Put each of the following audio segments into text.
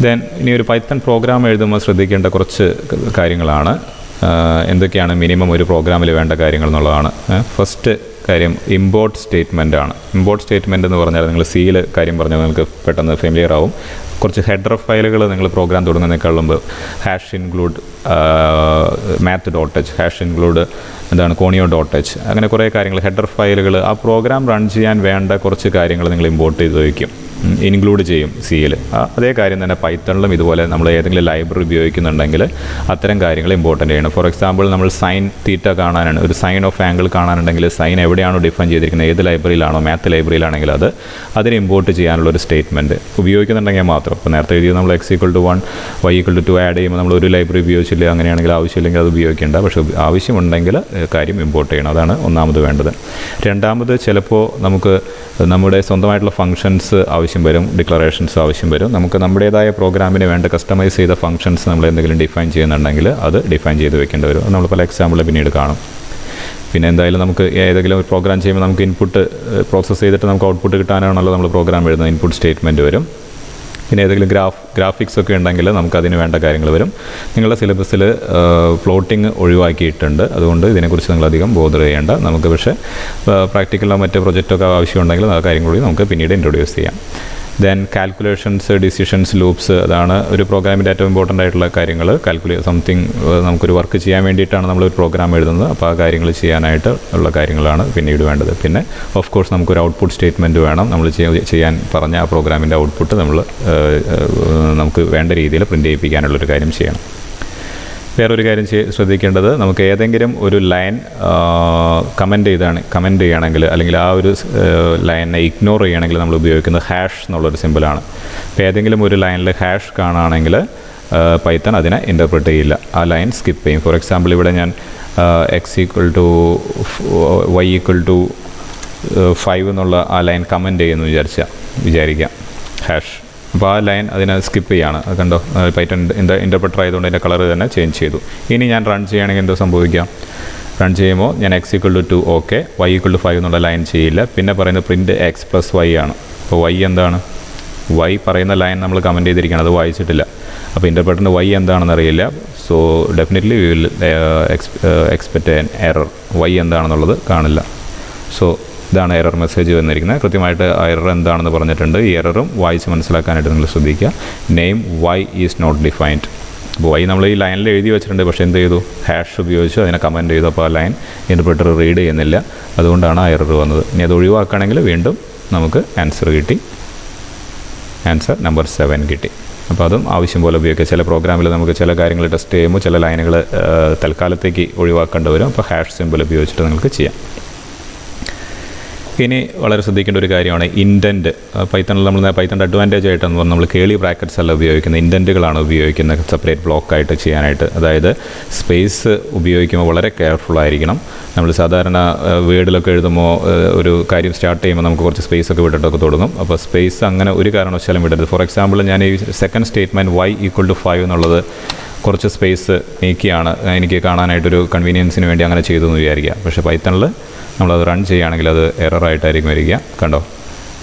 Then ഇനി ഒരു Python programme എഴുതുമ്പോൾ ശ്രദ്ധിക്കേണ്ട കുറച്ച് കാര്യങ്ങളാണ്. എന്തൊക്കെയാണ് മിനിമം ഒരു പ്രോഗ്രാമിൽ വേണ്ട കാര്യങ്ങൾ എന്നുള്ളതാണ്. ഫസ്റ്റ് കാര്യം ഇമ്പോർട്ട് സ്റ്റേറ്റ്മെൻ്റ് ആണ്. ഇമ്പോർട്ട് സ്റ്റേറ്റ്മെൻ്റ് എന്ന് പറഞ്ഞാൽ നിങ്ങൾ സിയിൽ കാര്യം പറഞ്ഞാൽ നിങ്ങൾക്ക് പെട്ടെന്ന് ഫെമിലിയർ ആവും. കുറച്ച് ഹെഡർ ഫയലുകൾ നിങ്ങൾ പ്രോഗ്രാം തുടങ്ങുന്നതിനേക്കാൾ മുമ്പ് hash include math.h, hash include എന്താണ് conio.h, അങ്ങനെ കുറേ കാര്യങ്ങൾ ഹെഡർ ഫയലുകൾ ആ പ്രോഗ്രാം റൺ ചെയ്യാൻ വേണ്ട കുറച്ച് കാര്യങ്ങൾ നിങ്ങൾ ഇമ്പോർട്ട് ചെയ്ത് വയ്ക്കും, ഇൻക്ലൂഡ് ചെയ്യും സിയിൽ. അതേ കാര്യം തന്നെ പൈത്തണിലും ഇതുപോലെ നമ്മൾ ഏതെങ്കിലും ലൈബ്രറി ഉപയോഗിക്കുന്നുണ്ടെങ്കിൽ അത്തരം കാര്യങ്ങൾ ഇമ്പോർട്ടൻ്റ് ചെയ്യണം. ഫോർ എക്സാമ്പിൾ നമ്മൾ സൈൻ തീറ്റ കാണാനാണ്, ഒരു സൈൻ ഓഫ് ആംഗിൾ കാണാനുണ്ടെങ്കിൽ സൈൻ എവിടെയാണോ ഡിഫൈൻ ചെയ്തിരിക്കുന്നത്, ഏത് ലൈബ്രറിയിലാണോ, മാത്ത് ലൈബ്രറിയിലാണെങ്കിൽ അതിനെ ഇമ്പോർട്ട് ചെയ്യാനുള്ള ഒരു സ്റ്റേറ്റ്മെൻറ്റ് ഉപയോഗിക്കുന്നുണ്ടെങ്കിൽ മാത്രം. ഇപ്പോൾ നേരത്തെ എഴുതിയത് നമ്മൾ x=1 y=2 ആഡ് ചെയ്യുമ്പോൾ നമ്മൾ ഒരു ലൈബ്രറി ഉപയോഗിച്ചില്ല, അങ്ങനെയാണെങ്കിൽ ആവശ്യമില്ലെങ്കിൽ അത് ഉപയോഗിക്കേണ്ട. പക്ഷേ ആവശ്യമുണ്ടെങ്കിൽ കാര്യം ഇമ്പോർട്ട് ചെയ്യണം. അതാണ് ഒന്നാമത് വേണ്ടത്. രണ്ടാമത് ചിലപ്പോൾ നമുക്ക് നമ്മുടെ സ്വന്തമായിട്ടുള്ള ഫങ്ഷൻസ് ആവശ്യം വരും, ഡിക്ലറേഷൻസ് ആവശ്യം വരും. നമുക്ക് നമ്മുടേതായ പ്രോഗ്രാമിന് വേണ്ട കസ്റ്റമൈസ് ചെയ്ത ഫങ്ഷൻസ് നമ്മൾ എന്തെങ്കിലും ഡിഫൈൻ ചെയ്യുന്നുണ്ടെങ്കിൽ അത് ഡിഫൈൻ ചെയ്ത് വെക്കേണ്ടി വരും. അത് നമ്മൾ പല എക്സാമ്പിൾ പിന്നീട് കാണും. പിന്നെ എന്തായാലും നമുക്ക് ഏതെങ്കിലും ഒരു പ്രോഗ്രാം ചെയ്യുമ്പോൾ നമുക്ക് ഇൻപുട്ട് പ്രോസസ്സ് ചെയ്തിട്ട് നമുക്ക് ഔട്ട്പുട്ട് കിട്ടാനാണല്ലോ നമ്മൾ പ്രോഗ്രാം എഴുതുന്നത്. ഇൻപുട്ട് സ്റ്റേറ്റ്മെൻറ്റ് വരും. പിന്നെ ഏതെങ്കിലും ഗ്രാഫിക്സ് ഒക്കെ ഉണ്ടെങ്കിൽ നമുക്ക് അതിന് വേണ്ട കാര്യങ്ങൾ വരും. നിങ്ങളുടെ സിലബസിൽ പ്ലോട്ടിങ് ഒഴിവാക്കിയിട്ടുണ്ട്, അതുകൊണ്ട് ഇതിനെക്കുറിച്ച് നിങ്ങളധികം ബോധർ ചെയ്യേണ്ട. നമുക്ക് പക്ഷേ പ്രാക്ടിക്കലോ മറ്റ് പ്രൊജക്റ്റൊക്കെ ആവശ്യമുണ്ടെങ്കിൽ ആ കാര്യം കൂടി നമുക്ക് പിന്നീട് ഇൻട്രൊഡ്യൂസ് ചെയ്യാം. ദെൻ കാൽക്കുലേഷൻസ്, ഡിസിഷൻസ്, ലൂപ്സ്, അതാണ് ഒരു പ്രോഗ്രാമിൻ്റെ ഏറ്റവും ഇമ്പോർട്ടൻ്റ് ആയിട്ടുള്ള കാര്യങ്ങൾ. സംതിങ് നമുക്കൊരു വർക്ക് ചെയ്യാൻ വേണ്ടിയിട്ടാണ് നമ്മളൊരു പ്രോഗ്രാം എഴുതുന്നത്. അപ്പോൾ ആ കാര്യങ്ങൾ ചെയ്യാനായിട്ട് ഉള്ള കാര്യങ്ങളാണ് പിന്നീട് വേണ്ടത്. പിന്നെ ഓഫ് കോഴ്സ് നമുക്കൊരു ഔട്ട്പുട്ട് സ്റ്റേറ്റ്മെൻറ്റ് വേണം. നമ്മൾ ചെയ്യാൻ പറഞ്ഞ ആ പ്രോഗ്രാമിൻ്റെ ഔട്ട്പുട്ട് നമുക്ക് വേണ്ട രീതിയിൽ പ്രിൻ്റ് ചെയ്യിപ്പിക്കാനുള്ളൊരു കാര്യം ചെയ്യണം. വേറൊരു കാര്യം ശ്രദ്ധിക്കേണ്ടത്, നമുക്ക് ഏതെങ്കിലും ഒരു ലൈൻ കമൻറ്റ് ചെയ്യുകയാണെങ്കിൽ അല്ലെങ്കിൽ ആ ഒരു ലൈനിനെ ഇഗ്നോർ ചെയ്യുകയാണെങ്കിൽ നമ്മൾ ഉപയോഗിക്കുന്നത് ഹാഷ് എന്നുള്ളൊരു സിമ്പിളാണ്. അപ്പോൾ ഏതെങ്കിലും ഒരു ലൈനിൽ ഹാഷ് കാണുകയാണെങ്കിൽ പൈത്തൺ അതിനെ ഇൻ്റർപ്രറ്റ് ചെയ്യില്ല, ആ ലൈൻ സ്കിപ്പ് ചെയ്യും. ഫോർ എക്സാമ്പിൾ ഇവിടെ ഞാൻ x=y=5 എന്നുള്ള ആ ലൈൻ കമൻറ്റ് ചെയ്യുന്നു വിചാരിക്കാം, ഹാഷ്. അപ്പോൾ ആ ലൈൻ അതിനെ സ്കിപ്പ് ചെയ്യാണ്. അത് കണ്ടോ, പൈത്തൺ ഇൻ്റർപ്രറ്റർ ആയതുകൊണ്ട് അതിൻ്റെ കളർ തന്നെ ചേഞ്ച് ചെയ്തു. ഇനി ഞാൻ റൺ ചെയ്യുകയാണെങ്കിൽ എന്തോ സംഭവിക്കാം, റൺ ചെയ്യുമ്പോൾ ഞാൻ x=2 ഓക്കെ, y=5 എന്നുള്ള ലൈൻ ചെയ്യില്ല. പിന്നെ പറയുന്നത് പ്രിൻറ്റ് x+y ആണ്. അപ്പോൾ y എന്താണ്, y പറയുന്ന ലൈൻ നമ്മൾ കമൻറ്റ് ചെയ്തിരിക്കുകയാണ്, അത് വായിച്ചിട്ടില്ല. അപ്പോൾ ഇൻ്റർപ്രറ്ററിന് y എന്താണെന്ന് അറിയില്ല. So definitely we will expect an error, y എന്താണെന്നുള്ളത് കാണില്ല. സോ ഇതാണ് എറർ മെസ്സേജ് വന്നിരിക്കുന്നത്. കൃത്യമായിട്ട് ആ എറർ എന്താണെന്ന് പറഞ്ഞിട്ടുണ്ട്. ഈ എററും വായിച്ച് മനസ്സിലാക്കാനായിട്ട് നിങ്ങൾ ശ്രദ്ധിക്കുക. Name y is not defined. അപ്പോൾ y നമ്മൾ ഈ ലൈനിൽ എഴുതി വെച്ചിട്ടുണ്ട്, പക്ഷേ എന്ത് ചെയ്തു, ഹാഷ് ഉപയോഗിച്ച് അതിനെ കമൻറ്റ് ചെയ്തു. അപ്പോൾ ആ ലൈൻ ഇൻ്റർപ്രറ്റർ റീഡ് ചെയ്യുന്നില്ല, അതുകൊണ്ടാണ് ആ എറർ വന്നത്. ഇനി അത് ഒഴിവാക്കുകയാണെങ്കിൽ വീണ്ടും നമുക്ക് ആൻസർ കിട്ടി, ആൻസർ നമ്പർ 7 കിട്ടി. അപ്പോൾ അതും ആവശ്യം പോലെ ഉപയോഗിക്കുക. ചില പ്രോഗ്രാമിൽ നമുക്ക് ചില കാര്യങ്ങൾ ടെസ്റ്റ് ചെയ്യുമ്പോൾ ചില ലൈനുകൾ തൽക്കാലത്തേക്ക് ഒഴിവാക്കേണ്ടി വരും. അപ്പോൾ ഹാഷ് സിമ്പിൾ ഉപയോഗിച്ചിട്ട് നിങ്ങൾക്ക് ചെയ്യാം. ഇനി വളരെ ശ്രദ്ധിക്കേണ്ട ഒരു കാര്യമാണ് ഇൻഡൻറ്റ്. പൈത്തണിൽ പൈത്തണിൻ്റെ അഡ്വാൻറ്റേജ് ആയിട്ടെന്ന് പറഞ്ഞാൽ നമ്മൾ കേളി ബ്രാക്കറ്റ്സ് അല്ല ഉപയോഗിക്കുന്നത്, ഇൻഡൻറ്റുകളാണ് ഉപയോഗിക്കുന്നത് സെപ്പറേറ്റ് ബ്ലോക്കായിട്ട് ചെയ്യാനായിട്ട്. അതായത് സ്പേസ് ഉപയോഗിക്കുമ്പോൾ വളരെ കെയർഫുള്ളായിരിക്കണം. നമ്മൾ സാധാരണ വേർഡിലൊക്കെ എഴുതുമ്പോൾ ഒരു കാര്യം സ്റ്റാർട്ട് ചെയ്യുമ്പോൾ നമുക്ക് കുറച്ച് സ്പേസ് ഒക്കെ വിട്ടിട്ടൊക്കെ തുടങ്ങും. അപ്പോൾ സ്പേസ് അങ്ങനെ ഒരു കാരണവശാലും വിടരുത്. ഫോർ എക്സാമ്പിൾ ഞാൻ ഈ സെക്കൻഡ് സ്റ്റേറ്റ്മെൻറ്റ് y=5 എന്നുള്ളത് കുറച്ച് സ്പേസ് നീക്കിയാണ് എനിക്ക് കാണാനായിട്ടൊരു കൺവീനിയൻസിന് വേണ്ടി അങ്ങനെ ചെയ്തു എന്ന് വിചാരിക്കുക. പക്ഷേ പൈത്തണിൽ നമ്മളത് റൺ ചെയ്യുകയാണെങ്കിൽ അത് എററായിട്ടായിരിക്കും വരിക. കണ്ടോ,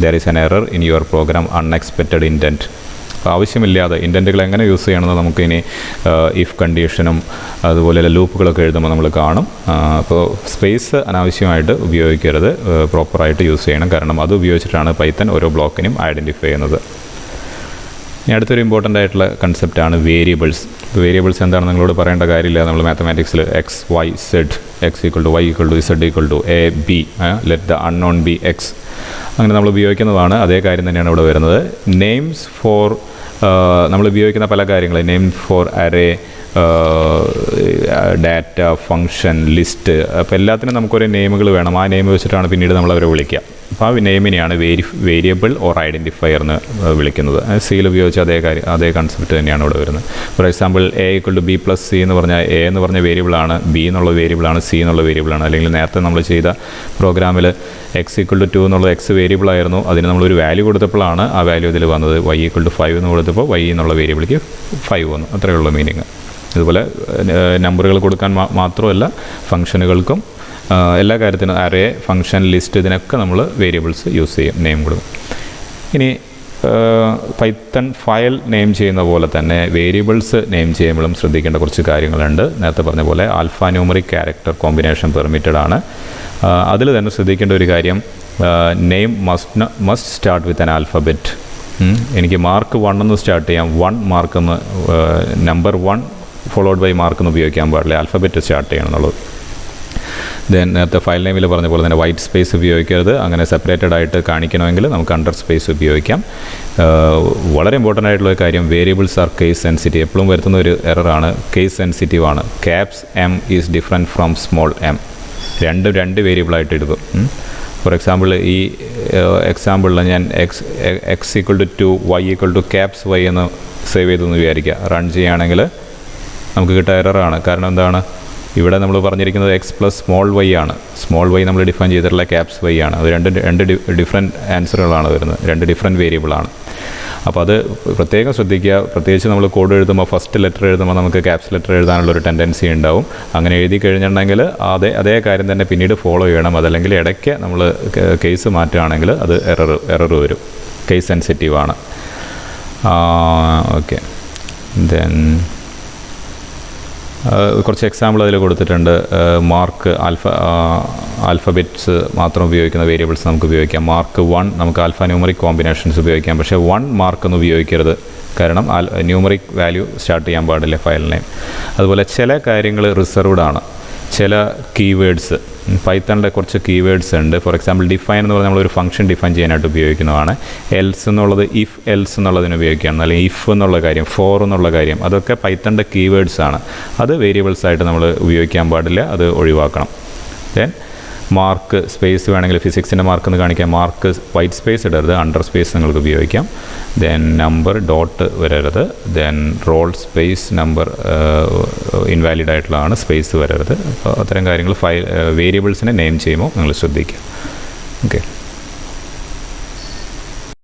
there is an error in your program, unexpected indent. അപ്പോൾ ആവശ്യമില്ലാതെ ഇൻറ്റൻറ്റുകൾ എങ്ങനെ യൂസ് ചെയ്യണമെന്ന് നമുക്കിനി ഇഫ് കണ്ടീഷനും അതുപോലെ ലൂപ്പുകളൊക്കെ എഴുതുമ്പോൾ നമ്മൾ കാണും. അപ്പോൾ സ്പേസ് അനാവശ്യമായിട്ട് ഉപയോഗിക്കരുത്, പ്രോപ്പറായിട്ട് യൂസ് ചെയ്യണം. കാരണം അത് ഉപയോഗിച്ചിട്ടാണ് പൈത്തൺ ഓരോ ബ്ലോക്കിനും ഐഡൻറ്റിഫൈ ചെയ്യുന്നത്. ഇനി അടുത്തൊരു ഇമ്പോർട്ടൻ്റ് ആയിട്ടുള്ള കൺസെപ്റ്റാണ് വേരിയബിൾസ്. വേരിയബിൾസ് എന്താണെന്ന് നിങ്ങളോട് പറയേണ്ട കാര്യമില്ല. നമ്മൾ മാത്തമാറ്റിക്സിൽ x, y, z, x=y=z=a, b, let the unknown B x, അങ്ങനെ നമ്മൾ ഉപയോഗിക്കുന്നതാണ്. അതേ കാര്യം തന്നെയാണ് ഇവിടെ വരുന്നത്. നെയിംസ് ഫോർ നമ്മൾ ഉപയോഗിക്കുന്ന പല കാര്യങ്ങൾ, name for array, data, function, list, അപ്പോൾ എല്ലാത്തിനും നമുക്കൊരു നെയിമുകൾ വേണം. ആ നെയിം വെച്ചിട്ടാണ് പിന്നീട് നമ്മളവരെ വിളിക്കുക. അപ്പോൾ ആ നെയിമിനെയാണ് വേരിയബിൾ ഓർ ഐഡൻറ്റിഫയർ എന്ന് വിളിക്കുന്നത്. സിയിൽ ഉപയോഗിച്ച അതേ കൺസെപ്റ്റ് തന്നെയാണ് ഇവിടെ വരുന്നത്. ഫോർ എക്സാമ്പിൾ a=b+c എന്ന് പറഞ്ഞാൽ a എന്ന് പറഞ്ഞ വേരിയബിളാണ്, b എന്നുള്ള വേരിയബിളാണ്, c എന്നുള്ള വേരിയബിളാണ്. അല്ലെങ്കിൽ നേരത്തെ നമ്മൾ ചെയ്ത പ്രോഗ്രാമിൽ x=2 എന്നുള്ളത് x വേരിയബിളായിരുന്നു, അതിന് നമ്മളൊരു വാല്യൂ കൊടുത്തപ്പോഴാണ് ആ വാല്യൂ ഇതിൽ വന്നത്. y=5 എന്ന് കൊടുത്തപ്പോൾ y എന്നുള്ള വേരിയബിളിക്ക് 5 വന്നു. അത്രയുള്ള മീനിങ്. ഇതുപോലെ നമ്പറുകൾ കൊടുക്കാൻ മാത്രമല്ല, ഫംഗ്ഷനുകൾക്കും എല്ലാ കാര്യത്തിനും അറേ, ഫംഗ്ഷൻ, ലിസ്റ്റ്, ഇതിനൊക്കെ നമ്മൾ വേരിയബിൾസ് യൂസ് ചെയ്യും, നെയിം കൊടുക്കും. ഇനി പൈത്തൺ ഫയൽ നെയിം ചെയ്യുന്ന പോലെ തന്നെ വേരിയബിൾസ് നെയിം ചെയ്യുമ്പോഴും ശ്രദ്ധിക്കേണ്ട കുറച്ച് കാര്യങ്ങളുണ്ട്. നേരത്തെ പറഞ്ഞ പോലെ alpha numeric character combination permitted ആണ്. അതിൽ തന്നെ ശ്രദ്ധിക്കേണ്ട ഒരു കാര്യം, name must start with an alphabet. എനിക്ക് മാർക്ക് 1 എന്ന് സ്റ്റാർട്ട് ചെയ്യാം, 1 മാർക്കെന്ന് നമ്പർ 1 ഫോളോഡ് ബൈ മാർക്കെന്ന് ഉപയോഗിക്കാൻ പാടില്ല, ആൽഫബറ്റ് സ്റ്റാർട്ട് ചെയ്യണം എന്നുള്ളത്. ദെൻ നേരത്തെ ഫയൽ നെയിമിൽ പറഞ്ഞ പോലെ തന്നെ വൈറ്റ് സ്പേസ് ഉപയോഗിക്കരുത്. അങ്ങനെ സെപ്പറേറ്റഡ് ആയിട്ട് കാണിക്കണമെങ്കിൽ നമുക്ക് അണ്ടർ സ്പേസ് ഉപയോഗിക്കാം. വളരെ ഇമ്പോർട്ടൻ്റ് ആയിട്ടുള്ള ഒരു കാര്യം, വേരിയബിൾസ് ആർ കേസ് സെൻസിറ്റീവ്. എപ്പോഴും വരുത്തുന്ന ഒരു എററാണ്, കേസ് സെൻസിറ്റീവ് ആണ്. Caps m is different from small m. രണ്ട് വേരിയബിളായിട്ട് എഴുതും. ഫോർ എക്സാമ്പിൾ ഈ എക്സാമ്പിളിൽ ഞാൻ x equal to 2 y equal to caps y എന്ന് സേവ് ചെയ്തെന്ന് വിചാരിക്കുക. റൺ ചെയ്യുകയാണെങ്കിൽ നമുക്ക് കിട്ടുക എററാണ്. കാരണം എന്താണ്, ഇവിടെ നമ്മൾ പറഞ്ഞിരിക്കുന്നത് എക്സ് പ്ലസ് സ്മോൾ വൈ ആണ്. സ്മോൾ വൈ നമ്മൾ ഡിഫൈൻ ചെയ്തിട്ടുള്ള ക്യാപ്സ് വൈ ആണ്. അത് രണ്ട് ഡിഫറെൻറ്റ് ആൻസറുകളാണ് വരുന്നത്, 2 ഡിഫറെൻറ്റ് വേരിയബിളാണ്. അപ്പോൾ അത് പ്രത്യേകം ശ്രദ്ധിക്കുക. പ്രത്യേകിച്ച് നമ്മൾ കോഡ് എഴുതുമ്പോൾ ഫസ്റ്റ് ലെറ്റർ എഴുതുമ്പോൾ നമുക്ക് ക്യാപ്സ് ലെറ്റർ എഴുതാനുള്ളൊരു ടെൻഡൻസി ഉണ്ടാവും. അങ്ങനെ എഴുതി കഴിഞ്ഞിട്ടുണ്ടെങ്കിൽ അതേ കാര്യം തന്നെ പിന്നീട് ഫോളോ ചെയ്യണം. അതല്ലെങ്കിൽ ഇടയ്ക്ക് നമ്മൾ കേസ് മാറ്റുകയാണെങ്കിൽ അത് എറർ വരും. കേസ് സെൻസിറ്റീവാണ്. ഓക്കെ, ദെൻ കുറച്ച് എക്സാമ്പിൾ അതിൽ കൊടുത്തിട്ടുണ്ട്. മാർക്ക് ആൽഫബറ്റ്സ് മാത്രം ഉപയോഗിക്കുന്ന വേരിയബിൾസ് നമുക്ക് ഉപയോഗിക്കാം. മാർക്ക് 1 നമുക്ക് ആൽഫ ന്യൂമറിക് കോമ്പിനേഷൻസ് ഉപയോഗിക്കാം. പക്ഷേ 1 മാർക്കൊന്നും ഉപയോഗിക്കരുത്. കാരണം ന്യൂമറിക് വാല്യൂ സ്റ്റാർട്ട് ചെയ്യാൻ പാടില്ല ഫയൽ നെയിം. അതുപോലെ ചില കാര്യങ്ങൾ റിസർവ്ഡ് ആണ്. ചില കീവേഡ്സ്, പൈത്തണിലെ കുറച്ച് കീവേഡ്സ് ഉണ്ട്. ഫോർ എക്സാമ്പിൾ ഡിഫൈൻ എന്ന് പറഞ്ഞാൽ നമ്മളൊരു ഫംഗ്ഷൻ ഡിഫൈൻ ചെയ്യാനായിട്ട് ഉപയോഗിക്കുന്നതാണ്. എൽസ് എന്നുള്ളത് ഇഫ് എൽസ് എന്നുള്ളതിന് ഉപയോഗിക്കുകയാണ്. അല്ലെങ്കിൽ ഇഫ് എന്നുള്ള കാര്യം, ഫോർ എന്നുള്ള കാര്യം, അതൊക്കെ പൈത്തണിൻ്റെ കീവേഡ്സ് ആണ്. അത് വേരിയബിൾസ് ആയിട്ട് നമ്മൾ ഉപയോഗിക്കാൻ പാടില്ല, അത് ഒഴിവാക്കണം. ദെൻ മാർക്ക് സ്പേസ് വേണമെങ്കിൽ ഫിസിക്സിൻ്റെ മാർക്ക് എന്ന് കാണിക്കാം. മാർക്ക് വൈറ്റ് സ്പേസ് ഇടരുത്, അണ്ടർ സ്പേസ് നിങ്ങൾക്ക് ഉപയോഗിക്കാം. ദെൻ നമ്പർ ഡോട്ട് വരരുത്. Then roll space number invalid ആയിട്ടുള്ളതാണ്, സ്പേസ് വരരുത്. അപ്പോൾ അത്തരം കാര്യങ്ങൾ വേരിയബിൾസിനെ നെയിം ചെയ്യുമ്പോൾ നിങ്ങൾ ശ്രദ്ധിക്കുക. ഓക്കെ.